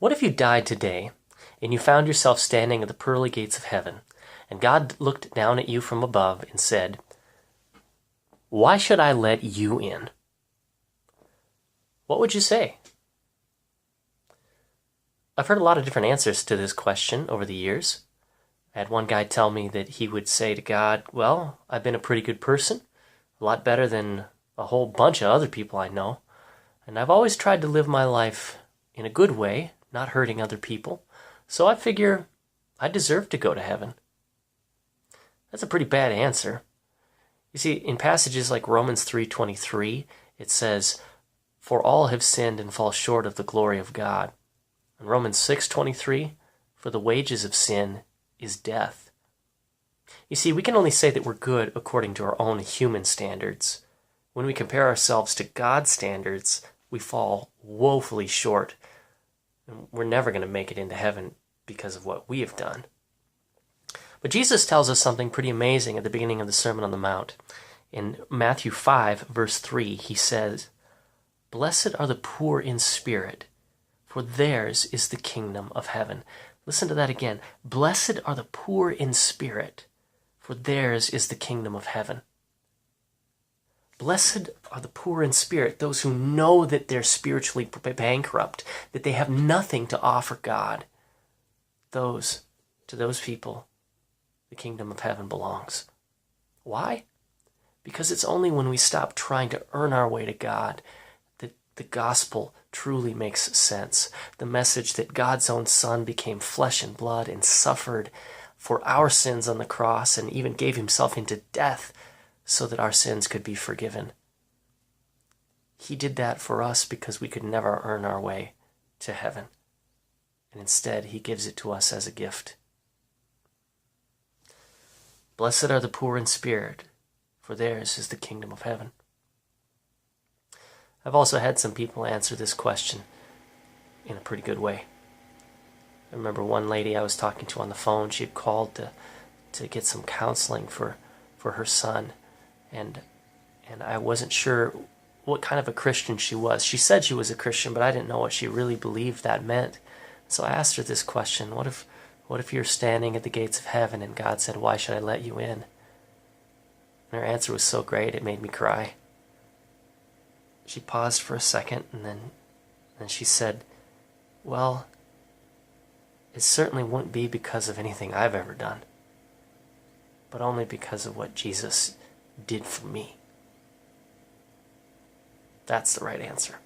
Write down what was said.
What if you died today and you found yourself standing at the pearly gates of heaven, and God looked down at you from above and said, "Why should I let you in?" What would you say? I've heard a lot of different answers to this question over the years. I had one guy tell me that he would say to God, "Well, I've been a pretty good person, a lot better than a whole bunch of other people I know, and I've always tried to live my life in a good way, not hurting other people, so I figure I deserve to go to heaven." That's a pretty bad answer. You see, in passages like Romans 3:23, it says, "For all have sinned and fall short of the glory of God." In Romans 6:23, "For the wages of sin is death." You see, we can only say that we're good according to our own human standards. When we compare ourselves to God's standards, we fall woefully short. And we're never going to make it into heaven because of what we have done. But Jesus tells us something pretty amazing at the beginning of the Sermon on the Mount. In Matthew 5, verse 3, he says, "Blessed are the poor in spirit, for theirs is the kingdom of heaven." Listen to that again. "Blessed are the poor in spirit, for theirs is the kingdom of heaven." Blessed are the poor in spirit, those who know that they're spiritually bankrupt, that they have nothing to offer God. To those people, the kingdom of heaven belongs. Why? Because it's only when we stop trying to earn our way to God that the gospel truly makes sense. The message that God's own Son became flesh and blood and suffered for our sins on the cross and even gave himself into death so that our sins could be forgiven. He did that for us because we could never earn our way to heaven. And instead, he gives it to us as a gift. Blessed are the poor in spirit, for theirs is the kingdom of heaven. I've also had some people answer this question in a pretty good way. I remember one lady I was talking to on the phone. She had called to get some counseling for her son, and I wasn't sure what kind of a Christian she was. She said she was a Christian, but I didn't know what she really believed that meant. So I asked her this question: What if you're standing at the gates of heaven and God said, "Why should I let you in?" And her answer was so great it made me cry. She paused for a second, and then she said, "Well, it certainly wouldn't be because of anything I've ever done, but only because of what Jesus did for me." That's the right answer.